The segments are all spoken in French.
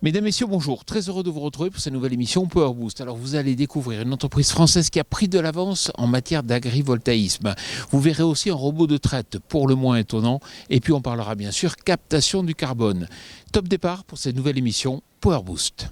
Mesdames, Messieurs, bonjour. Très heureux de vous retrouver pour cette nouvelle émission Power Boost. Alors, vous allez découvrir une entreprise française qui a pris de l'avance en matière d'agrivoltaïsme. Vous verrez aussi un robot de traite pour le moins étonnant. Et puis, on parlera bien sûr captation du carbone. Top départ pour cette nouvelle émission Power Boost.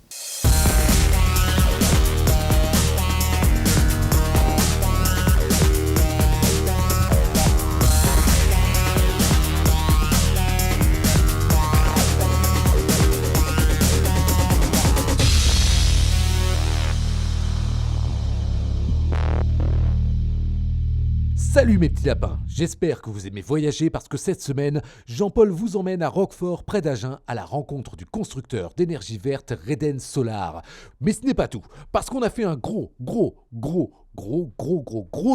Salut mes petits lapins, j'espère que vous aimez voyager parce que cette semaine, Jean-Paul vous emmène à Roquefort, près d'Agen, à la rencontre du constructeur d'énergie verte Reden Solar. Mais ce n'est pas tout, parce qu'on a fait un gros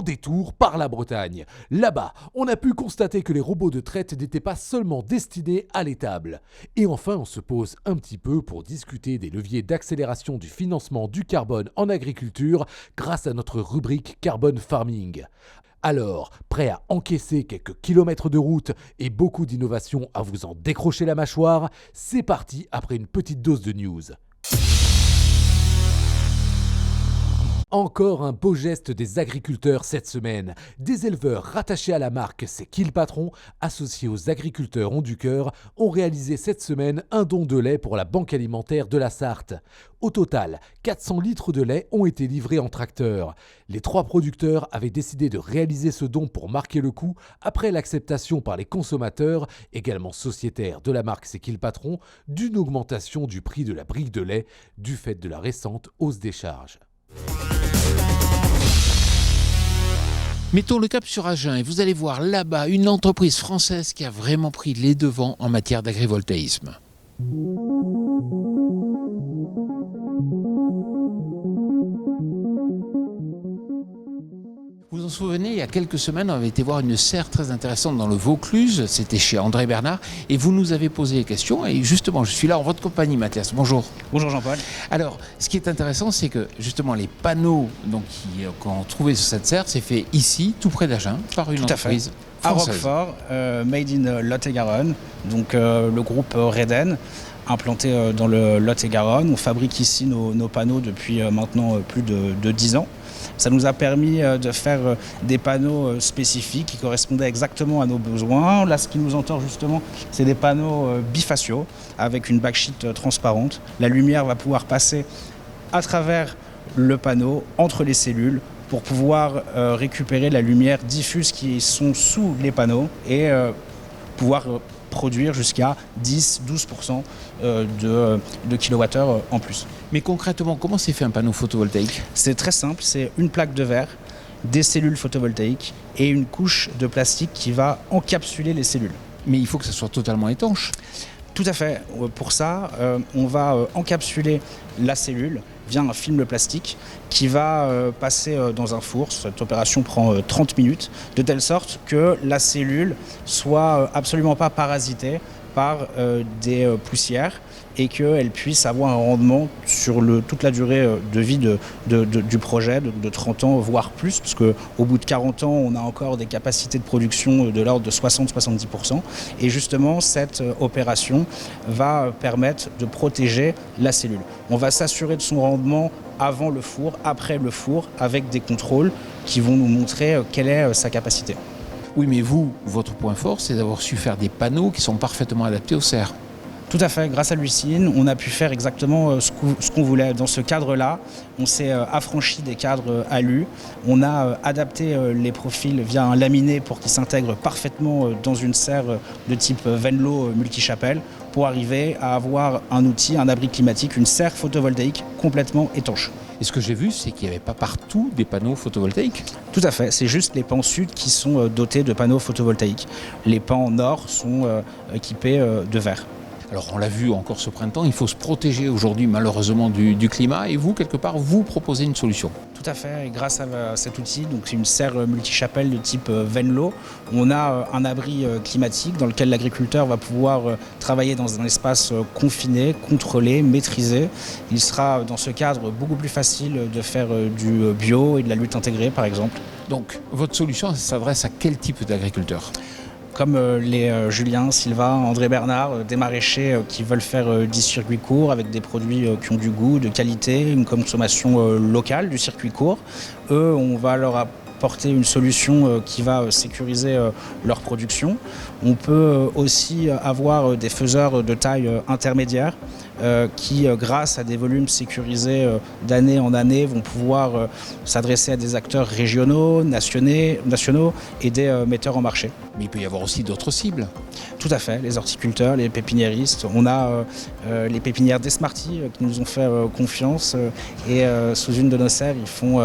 détour par la Bretagne. Là-bas, on a pu constater que les robots de traite n'étaient pas seulement destinés à l'étable. Et enfin, on se pose un petit peu pour discuter des leviers d'accélération du financement du carbone en agriculture grâce à notre rubrique Carbon Farming. Alors, prêt à encaisser quelques kilomètres de route et beaucoup d'innovations à vous en décrocher la mâchoire, c'est parti après une petite dose de news. Encore un beau geste des agriculteurs cette semaine. Des éleveurs rattachés à la marque C'est qui le patron, associés aux agriculteurs ont du cœur, ont réalisé cette semaine un don de lait pour la Banque alimentaire de la Sarthe. Au total, 400 litres de lait ont été livrés en tracteur. Les 3 producteurs avaient décidé de réaliser ce don pour marquer le coup après l'acceptation par les consommateurs, également sociétaires de la marque C'est qui le patron, d'une augmentation du prix de la brique de lait du fait de la récente hausse des charges. Mettons le cap sur Agen et vous allez voir là-bas une entreprise française qui a vraiment pris les devants en matière d'agrivoltaïsme. Vous vous en souvenez, il y a quelques semaines, on avait été voir une serre très intéressante dans le Vaucluse, c'était chez André Bernard, et vous nous avez posé des questions, et justement, je suis là en votre compagnie, Mathias. Bonjour. Bonjour Jean-Paul. Alors, ce qui est intéressant, c'est que justement, les panneaux qu'on trouvait sur cette serre, c'est fait ici, tout près d'Agen, par une entreprise française. À Roquefort, made in Lot-et-Garonne, donc le groupe Reden, implanté dans le Lot-et-Garonne. On fabrique ici nos panneaux depuis maintenant plus de 10 ans. Ça nous a permis de faire des panneaux spécifiques qui correspondaient exactement à nos besoins. Là, ce qui nous entoure justement, c'est des panneaux bifaciaux avec une backsheet transparente. La lumière va pouvoir passer à travers le panneau, entre les cellules, pour pouvoir récupérer la lumière diffuse qui sont sous les panneaux et pouvoir produire jusqu'à 10-12% de kilowattheures en plus. Mais concrètement, comment s'est fait un panneau photovoltaïque ? C'est très simple, c'est une plaque de verre, des cellules photovoltaïques et une couche de plastique qui va encapsuler les cellules. Mais il faut que ça soit totalement étanche. Tout à fait. Pour ça, on va encapsuler la cellule via un film plastique qui va passer dans un four. Cette opération prend 30 minutes, de telle sorte que la cellule soit absolument pas parasitée par des poussières et qu'elle puisse avoir un rendement sur toute la durée de vie du projet, de 30 ans, voire plus, parce qu'au bout de 40 ans, on a encore des capacités de production de l'ordre de 60-70%. Et justement, cette opération va permettre de protéger la cellule. On va s'assurer de son rendement avant le four, après le four, avec des contrôles qui vont nous montrer quelle est sa capacité. Oui, mais vous, votre point fort, c'est d'avoir su faire des panneaux qui sont parfaitement adaptés aux serres. Tout à fait, grâce à Lucine, on a pu faire exactement ce qu'on voulait. Dans ce cadre-là, on s'est affranchi des cadres alu. On a adapté les profils via un laminé pour qu'ils s'intègrent parfaitement dans une serre de type Venlo multichapelle pour arriver à avoir un outil, un abri climatique, une serre photovoltaïque complètement étanche. Et ce que j'ai vu, c'est qu'il n'y avait pas partout des panneaux photovoltaïques. Tout à fait, c'est juste les pans sud qui sont dotés de panneaux photovoltaïques. Les pans nord sont équipés de verre. Alors on l'a vu encore ce printemps, il faut se protéger aujourd'hui malheureusement du climat et vous, quelque part, vous proposez une solution. Tout à fait, et grâce à cet outil, donc c'est une serre multichapelle de type Venlo, on a un abri climatique dans lequel l'agriculteur va pouvoir travailler dans un espace confiné, contrôlé, maîtrisé. Il sera dans ce cadre beaucoup plus facile de faire du bio et de la lutte intégrée par exemple. Donc votre solution s'adresse à quel type d'agriculteur ? comme les Julien, Sylvain, André Bernard, des maraîchers qui veulent faire du circuit court avec des produits qui ont du goût, de qualité, une consommation locale du circuit court. Eux, on va leur apporter une solution qui va sécuriser leur production. On peut aussi avoir des faiseurs de taille intermédiaire qui, grâce à des volumes sécurisés d'année en année, vont pouvoir s'adresser à des acteurs régionaux, nationaux et des metteurs en marché. Mais il peut y avoir aussi d'autres cibles. Tout à fait, les horticulteurs, les pépiniéristes. On a les pépinières des Smarty qui nous ont fait confiance et sous une de nos serres, ils font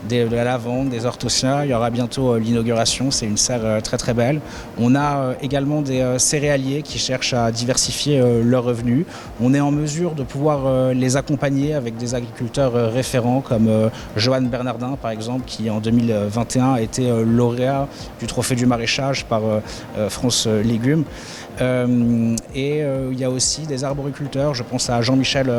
de la lavande, des hortosias. Il y aura bientôt l'inauguration, c'est une serre très très belle. On a également des céréaliers qui cherchent à diversifier leurs revenus. On est en mesure de pouvoir les accompagner avec des agriculteurs référents comme Johan Bernardin par exemple, qui en 2021 a été lauréat du trophée du maraîchage par France Légumes. Il y a aussi des arboriculteurs, je pense à Jean-Michel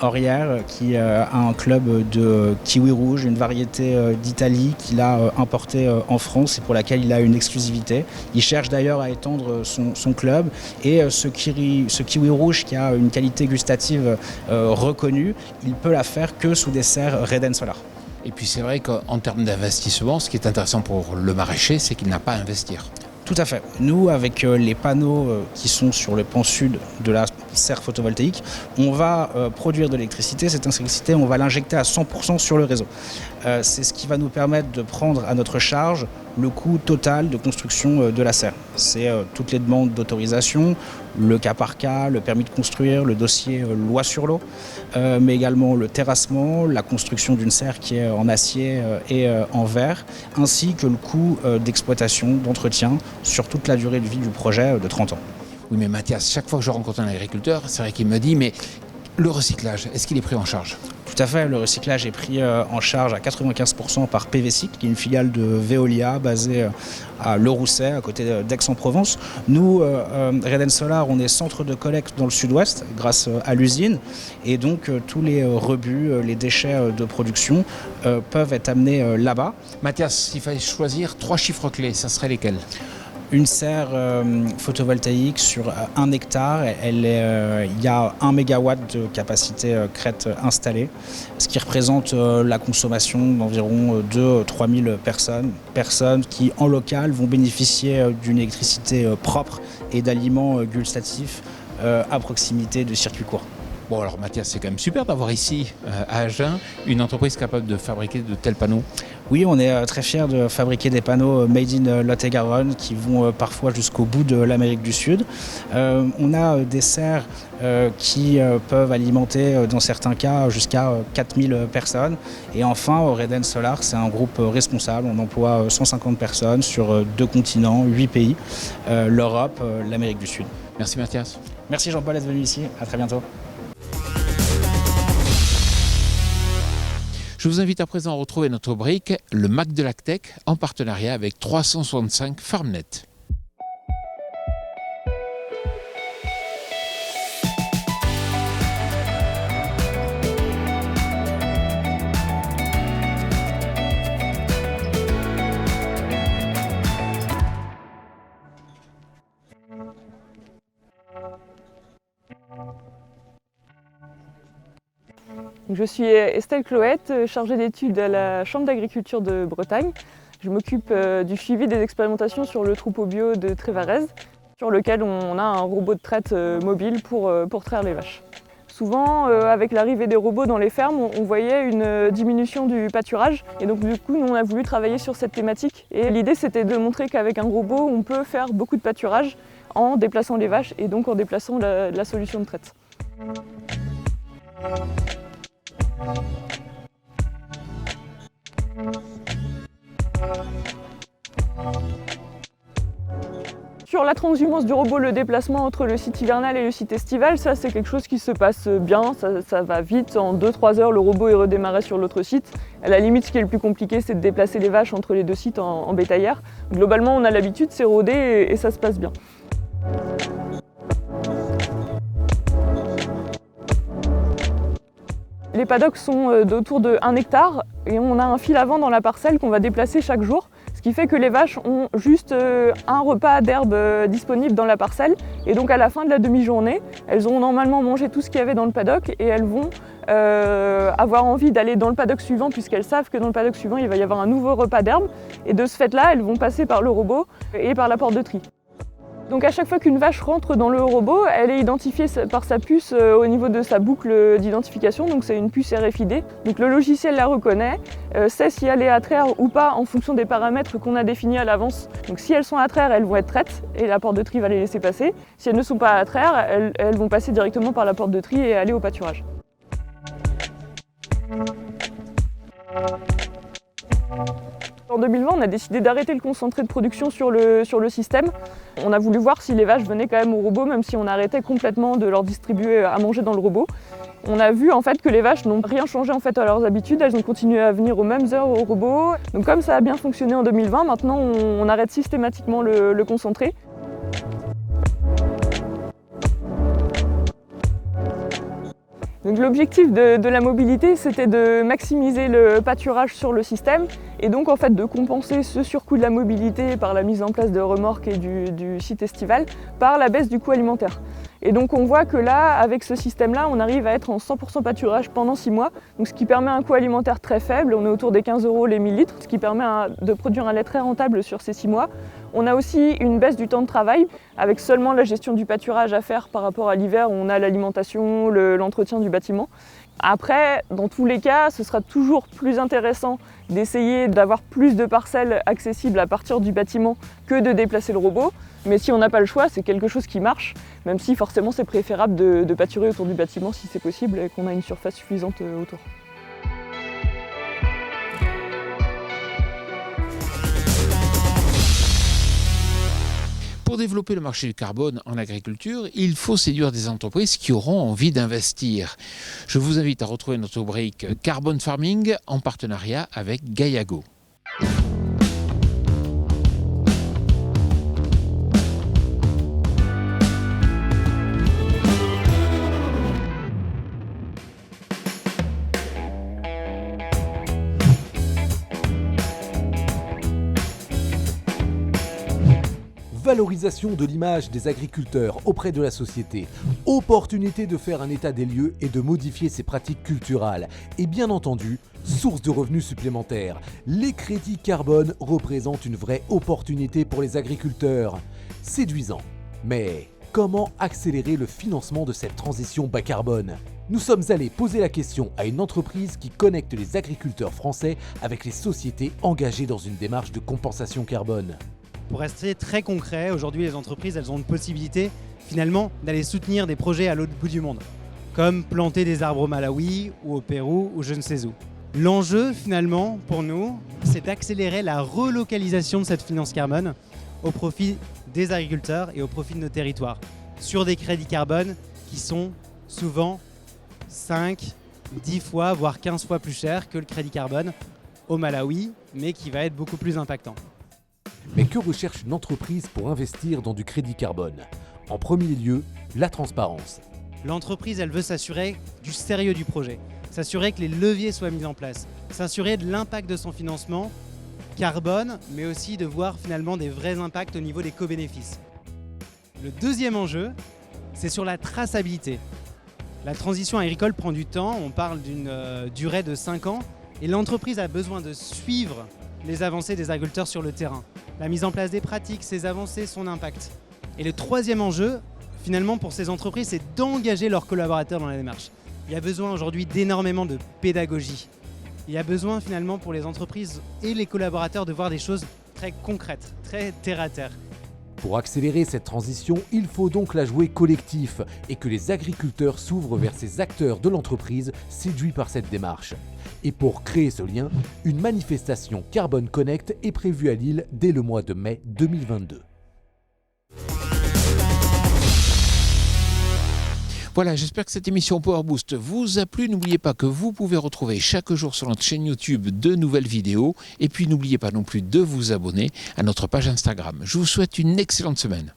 Aurière qui a un club de kiwi rouge, une variété d'Italie qu'il a importé en France et pour laquelle il a une exclusivité. Il cherche d'ailleurs à étendre son club et ce kiwi rouge qui a une qualité gustative reconnue, il peut la faire que sous des serres Reden Solar. Et puis c'est vrai qu'en termes d'investissement, ce qui est intéressant pour le maraîcher, c'est qu'il n'a pas à investir. Tout à fait. Nous, avec les panneaux qui sont sur le pan sud de la serre photovoltaïque, on va produire de l'électricité. Cette électricité, on va l'injecter à 100% sur le réseau. C'est ce qui va nous permettre de prendre à notre charge le coût total de construction de la serre. C'est toutes les demandes d'autorisation, le cas par cas, le permis de construire, le dossier loi sur l'eau, mais également le terrassement, la construction d'une serre qui est en acier et en verre, ainsi que le coût d'exploitation, d'entretien sur toute la durée de vie du projet de 30 ans. Oui, mais Mathias, chaque fois que je rencontre un agriculteur, c'est vrai qu'il me dit, mais le recyclage, est-ce qu'il est pris en charge ? Tout à fait, le recyclage est pris en charge à 95% par PVcycle, qui est une filiale de Veolia basée à Le Rousset, à côté d'Aix-en-Provence. Nous, Reden Solar, on est centre de collecte dans le sud-ouest grâce à l'usine et donc tous les rebuts, les déchets de production peuvent être amenés là-bas. Mathias, s'il fallait choisir 3 chiffres clés, ça serait lesquels ? Une serre photovoltaïque sur 1 hectare, il y a 1 mégawatt de capacité crête installée, ce qui représente la consommation d'environ 2-3 000 personnes qui en local vont bénéficier d'une électricité propre et d'aliments gustatifs à proximité de circuits courts. Bon alors Mathias, c'est quand même super d'avoir ici à Agen une entreprise capable de fabriquer de tels panneaux. Oui, on est très fiers de fabriquer des panneaux made in Lot-et-Garonne qui vont parfois jusqu'au bout de l'Amérique du Sud. On a des serres qui peuvent alimenter dans certains cas jusqu'à 4000 personnes. Et enfin, Reden Solar, c'est un groupe responsable. On emploie 150 personnes sur 2 continents, 8 pays, l'Europe, l'Amérique du Sud. Merci Mathias. Merci Jean-Paul d'être venu ici. À très bientôt. Je vous invite à présent à retrouver notre brique, le Mac de l'Agtech, en partenariat avec 365 FarmNet. Je suis Estelle Cloët, chargée d'études à la Chambre d'agriculture de Bretagne. Je m'occupe du suivi des expérimentations sur le troupeau bio de Trévarez, sur lequel on a un robot de traite mobile pour traire les vaches. Souvent, avec l'arrivée des robots dans les fermes, on voyait une diminution du pâturage. Et donc du coup, nous, on a voulu travailler sur cette thématique. Et l'idée, c'était de montrer qu'avec un robot, on peut faire beaucoup de pâturage en déplaçant les vaches et donc en déplaçant la solution de traite. Sur la transhumance du robot, le déplacement entre le site hivernal et le site estival, ça c'est quelque chose qui se passe bien, ça va vite. En 2-3 heures, le robot est redémarré sur l'autre site. À la limite, ce qui est le plus compliqué, c'est de déplacer les vaches entre les 2 sites en bétaillère. Globalement, on a l'habitude, c'est rodé et ça se passe bien. Les paddocks sont d'autour de 1 hectare et on a un fil avant dans la parcelle qu'on va déplacer chaque jour, ce Ce qui fait que les vaches ont juste un repas d'herbe disponible dans la parcelle. Et donc à la fin de la demi-journée, elles auront normalement mangé tout ce qu'il y avait dans le paddock et elles vont avoir envie d'aller dans le paddock suivant puisqu'elles savent que dans le paddock suivant, il va y avoir un nouveau repas d'herbe. Et de ce fait-là, elles vont passer par le robot et par la porte de tri. Donc à chaque fois qu'une vache rentre dans le robot, elle est identifiée par sa puce au niveau de sa boucle d'identification, donc c'est une puce RFID. Donc le logiciel la reconnaît, sait si elle est à traire ou pas en fonction des paramètres qu'on a définis à l'avance. Donc si elles sont à traire, elles vont être traites et la porte de tri va les laisser passer. Si elles ne sont pas à traire, elles vont passer directement par la porte de tri et aller au pâturage. En 2020, on a décidé d'arrêter le concentré de production sur le système. On a voulu voir si les vaches venaient quand même au robot, même si on arrêtait complètement de leur distribuer à manger dans le robot. On a vu en fait que les vaches n'ont rien changé en fait à leurs habitudes, elles ont continué à venir aux mêmes heures au robot. Donc comme ça a bien fonctionné en 2020, maintenant on arrête systématiquement le concentré. Donc l'objectif de la mobilité, c'était de maximiser le pâturage sur le système et donc en fait de compenser ce surcoût de la mobilité par la mise en place de remorques et du site estival par la baisse du coût alimentaire. Et donc on voit que là, avec ce système-là, on arrive à être en 100% pâturage pendant 6 mois, donc ce qui permet un coût alimentaire très faible, on est autour des 15 € les 1000 litres, ce qui permet de produire un lait très rentable sur ces 6 mois. On a aussi une baisse du temps de travail, avec seulement la gestion du pâturage à faire par rapport à l'hiver où on a l'alimentation, l'entretien du bâtiment. Après, dans tous les cas, ce sera toujours plus intéressant d'essayer d'avoir plus de parcelles accessibles à partir du bâtiment que de déplacer le robot. Mais si on n'a pas le choix, c'est quelque chose qui marche, même si forcément c'est préférable de pâturer autour du bâtiment si c'est possible et qu'on a une surface suffisante autour. Pour développer le marché du carbone en agriculture, il faut séduire des entreprises qui auront envie d'investir. Je vous invite à retrouver notre rubrique Carbon Farming en partenariat avec Gaiago. Valorisation de l'image des agriculteurs auprès de la société, opportunité de faire un état des lieux et de modifier ses pratiques culturales, et bien entendu, source de revenus supplémentaires. Les crédits carbone représentent une vraie opportunité pour les agriculteurs. Séduisant. Mais comment accélérer le financement de cette transition bas carbone ? Nous sommes allés poser la question à une entreprise qui connecte les agriculteurs français avec les sociétés engagées dans une démarche de compensation carbone. Pour rester très concret, aujourd'hui les entreprises elles ont une possibilité finalement d'aller soutenir des projets à l'autre bout du monde, comme planter des arbres au Malawi ou au Pérou ou je ne sais où. L'enjeu finalement pour nous, c'est d'accélérer la relocalisation de cette finance carbone au profit des agriculteurs et au profit de nos territoires, sur des crédits carbone qui sont souvent 5, 10 fois, voire 15 fois plus chers que le crédit carbone au Malawi, mais qui va être beaucoup plus impactant. Mais que recherche une entreprise pour investir dans du crédit carbone ? En premier lieu, la transparence. L'entreprise, elle veut s'assurer du sérieux du projet, s'assurer que les leviers soient mis en place, s'assurer de l'impact de son financement carbone, mais aussi de voir finalement des vrais impacts au niveau des co-bénéfices. Le deuxième enjeu, c'est sur la traçabilité. La transition agricole prend du temps, on parle d'une durée de 5 ans, et l'entreprise a besoin de suivre les avancées des agriculteurs sur le terrain, la mise en place des pratiques, ses avancées, son impact. Et le troisième enjeu, finalement, pour ces entreprises, c'est d'engager leurs collaborateurs dans la démarche. Il y a besoin aujourd'hui d'énormément de pédagogie. Il y a besoin finalement pour les entreprises et les collaborateurs de voir des choses très concrètes, très terre à terre. Pour accélérer cette transition, il faut donc la jouer collectif et que les agriculteurs s'ouvrent vers ces acteurs de l'entreprise séduits par cette démarche. Et pour créer ce lien, une manifestation Carbone Connect est prévue à Lille dès le mois de mai 2022. Voilà, j'espère que cette émission Power Boost vous a plu. N'oubliez pas que vous pouvez retrouver chaque jour sur notre chaîne YouTube de nouvelles vidéos. Et puis n'oubliez pas non plus de vous abonner à notre page Instagram. Je vous souhaite une excellente semaine.